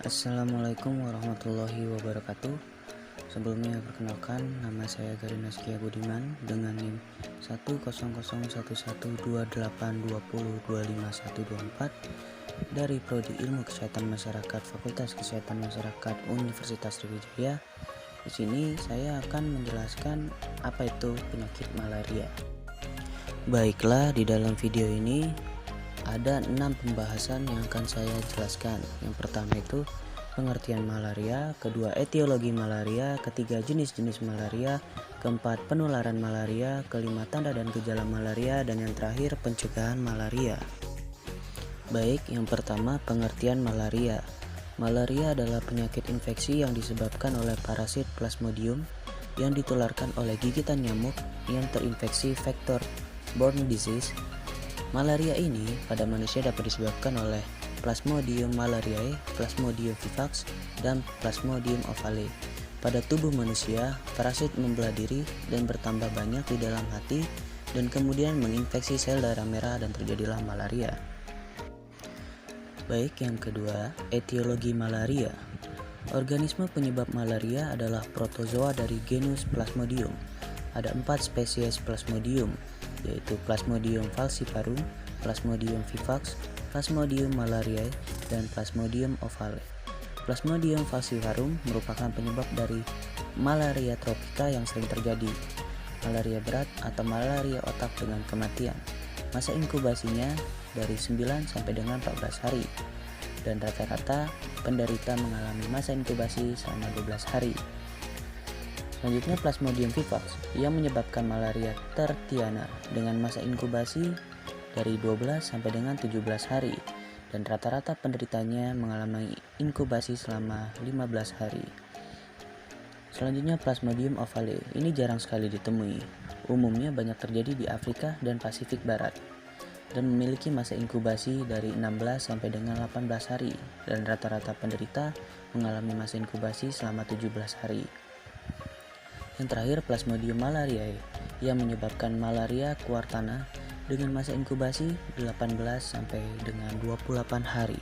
Assalamualaikum warahmatullahi wabarakatuh. Sebelumnya perkenalkan, nama saya Garin Askia Budiman dengan NIM 100111128202514 dari Prodi Ilmu Kesehatan Masyarakat Fakultas Kesehatan Masyarakat Universitas Sriwijaya. Di sini saya akan menjelaskan apa itu penyakit malaria. Baiklah, di dalam video ini ada 6 pembahasan yang akan saya jelaskan. Yang pertama itu pengertian malaria, kedua etiologi malaria, ketiga jenis-jenis malaria, keempat penularan malaria, kelima tanda dan gejala malaria, dan yang terakhir pencegahan malaria. Baik, yang pertama pengertian malaria. Malaria adalah penyakit infeksi yang disebabkan oleh parasit Plasmodium yang ditularkan oleh gigitan nyamuk yang terinfeksi vektor borne disease. Malaria ini pada manusia dapat disebabkan oleh Plasmodium malariae, Plasmodium vivax, dan Plasmodium ovale. Pada tubuh manusia, parasit membelah diri dan bertambah banyak di dalam hati dan kemudian menginfeksi sel darah merah dan terjadilah malaria. Baik, yang kedua, etiologi malaria. Organisme penyebab malaria adalah protozoa dari genus Plasmodium. Ada 4 spesies Plasmodium, yaitu Plasmodium falciparum, Plasmodium vivax, Plasmodium malariae, dan Plasmodium ovale. Plasmodium falciparum merupakan penyebab dari malaria tropika yang sering terjadi, malaria berat atau malaria otak dengan kematian. Masa inkubasinya dari 9 sampai dengan 14 hari, dan rata-rata penderita mengalami masa inkubasi selama 12 hari. Selanjutnya Plasmodium vivax yang menyebabkan malaria tertiana dengan masa inkubasi dari 12 sampai dengan 17 hari dan rata-rata penderitanya mengalami inkubasi selama 15 hari. Selanjutnya Plasmodium ovale, ini jarang sekali ditemui. Umumnya banyak terjadi di Afrika dan Pasifik Barat dan memiliki masa inkubasi dari 16 sampai dengan 18 hari dan rata-rata penderita mengalami masa inkubasi selama 17 hari. Yang terakhir Plasmodium malariae yang menyebabkan malaria kuartana dengan masa inkubasi 18 sampai dengan 28 hari.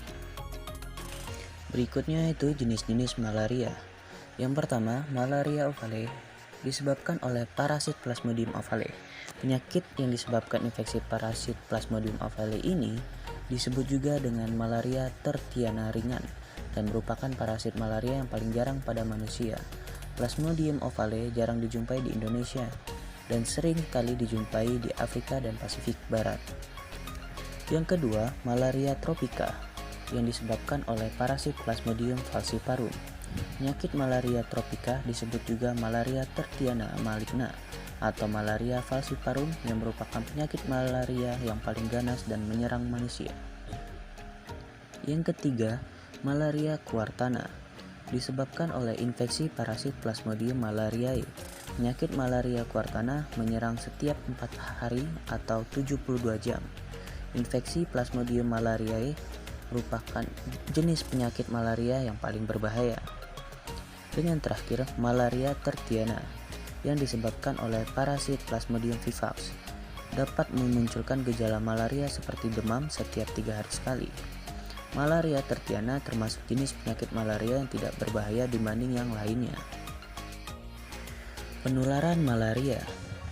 Berikutnya itu jenis-jenis malaria. Yang pertama, malaria ovale disebabkan oleh parasit Plasmodium ovale. Penyakit yang disebabkan infeksi parasit Plasmodium ovale ini disebut juga dengan malaria tertiana ringan dan merupakan parasit malaria yang paling jarang pada manusia. Plasmodium ovale jarang dijumpai di Indonesia dan sering kali dijumpai di Afrika dan Pasifik Barat. Yang kedua, malaria tropika yang disebabkan oleh parasit Plasmodium falciparum. Penyakit malaria tropika disebut juga malaria tertiana maligna atau malaria falciparum yang merupakan penyakit malaria yang paling ganas dan menyerang manusia. Yang ketiga, malaria kuartana disebabkan oleh infeksi parasit Plasmodium malariae. Penyakit malaria kuartana menyerang setiap 4 hari atau 72 jam. Infeksi Plasmodium malariae merupakan jenis penyakit malaria yang paling berbahaya. Dan yang terakhir, malaria tertiana yang disebabkan oleh parasit Plasmodium vivax dapat memunculkan gejala malaria seperti demam setiap 3 hari sekali. Malaria tertiana termasuk jenis penyakit malaria yang tidak berbahaya dibanding yang lainnya. Penularan malaria.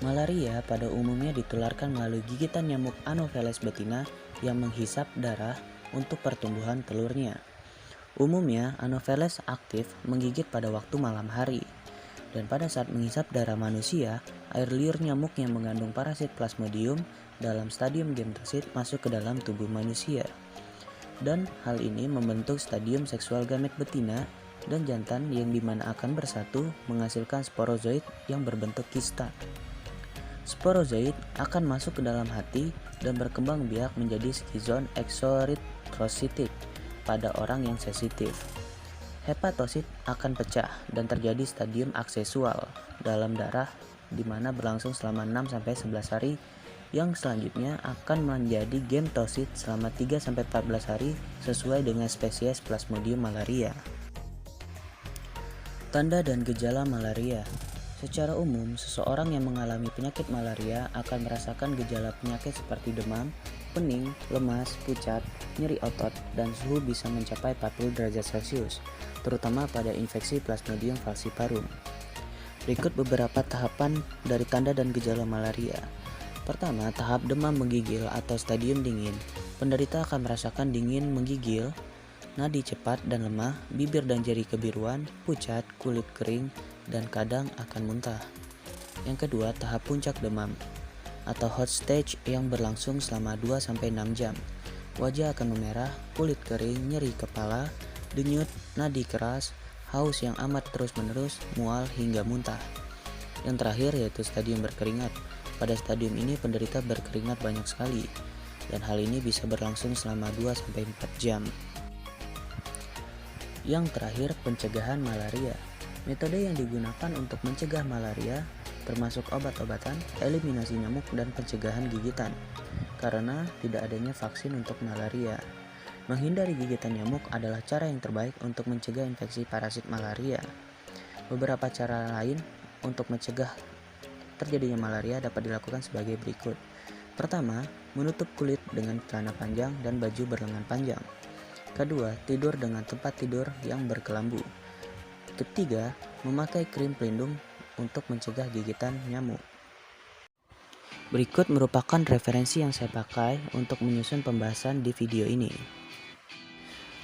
Malaria pada umumnya ditularkan melalui gigitan nyamuk Anopheles betina yang menghisap darah untuk pertumbuhan telurnya. Umumnya Anopheles aktif menggigit pada waktu malam hari. Dan pada saat menghisap darah manusia, air liur nyamuk yang mengandung parasit Plasmodium dalam stadium gametosit masuk ke dalam tubuh manusia. Dan hal ini membentuk stadium seksual gamet betina dan jantan yang dimana akan bersatu menghasilkan sporozoid yang berbentuk kista. Sporozoid akan masuk ke dalam hati dan berkembang biak menjadi skizon exoerythrositit pada orang yang sensitif. Hepatosit akan pecah dan terjadi stadium aksesual dalam darah di mana berlangsung selama 6-11 hari yang selanjutnya akan menjadi gametosit selama 3-14 hari sesuai dengan spesies Plasmodium malaria. Tanda dan gejala malaria. Secara umum, seseorang yang mengalami penyakit malaria akan merasakan gejala penyakit seperti demam, pening, lemas, pucat, nyeri otot, dan suhu bisa mencapai 40 derajat Celcius, terutama pada infeksi Plasmodium falciparum. Berikut beberapa tahapan dari tanda dan gejala malaria. Pertama, tahap demam menggigil atau stadium dingin. Penderita akan merasakan dingin menggigil, nadi cepat dan lemah, bibir dan jari kebiruan, pucat, kulit kering, dan kadang akan muntah. Yang kedua, tahap puncak demam atau hot stage yang berlangsung selama 2-6 jam. Wajah akan memerah, kulit kering, nyeri kepala, denyut, nadi keras, haus yang amat terus-menerus, mual hingga muntah. Yang terakhir yaitu stadium berkeringat. Pada stadium ini penderita berkeringat banyak sekali dan hal ini bisa berlangsung selama 2-4 jam. Yang terakhir, pencegahan malaria. Metode yang digunakan untuk mencegah malaria termasuk obat-obatan, eliminasi nyamuk, dan pencegahan gigitan. Karena tidak adanya vaksin untuk malaria, menghindari gigitan nyamuk adalah cara yang terbaik untuk mencegah infeksi parasit malaria. Beberapa cara lain untuk mencegah terjadinya malaria dapat dilakukan sebagai berikut. Pertama, menutup kulit dengan celana panjang dan baju berlengan panjang. Kedua, tidur dengan tempat tidur yang berkelambu. Ketiga, memakai krim pelindung untuk mencegah gigitan nyamuk. Berikut merupakan referensi yang saya pakai untuk menyusun pembahasan di video ini.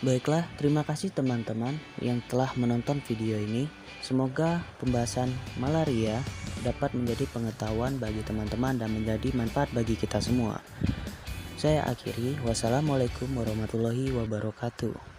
Baiklah, terima kasih teman-teman yang telah menonton video ini. Semoga pembahasan malaria dapat menjadi pengetahuan bagi teman-teman dan menjadi manfaat bagi kita semua. Saya akhiri, wassalamualaikum warahmatullahi wabarakatuh.